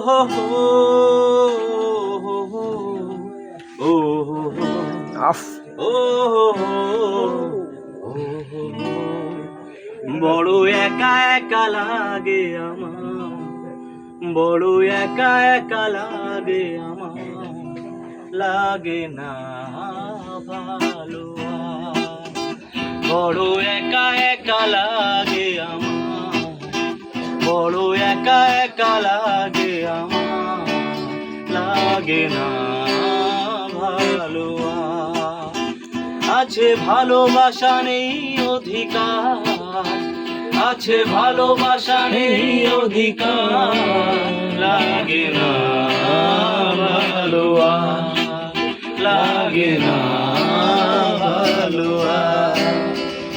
হো হো ও আফ ও বড় একা একা লাগে আমার, বড় একা একা লাগে আমার, লাগে না ভালো আর। বড় একা একা লাগে আমার, বড় একা একা লাগে আমার, লাগে না ভালো আর। আছে ভালোবাসা নেই অধিকার, আছে ভালোবাসা নেই অধিকার, লাগে না ভালো আর, লাগে না ভালো আর।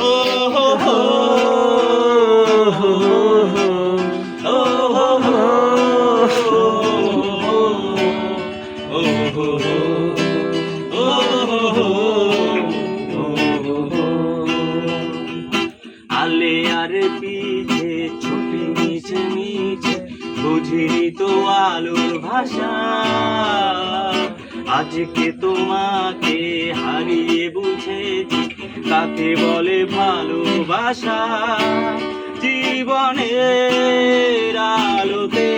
ও হো হো ও হো হো ও হো হো আলে আর পিছে ছুটি নিচে নিচে বুঝিনি তো আলোর ভাষা, আজকে তোমাকে হারিয়ে বুঝেছি কাকে বলে ভালোবাসা। জীবনের আলোতে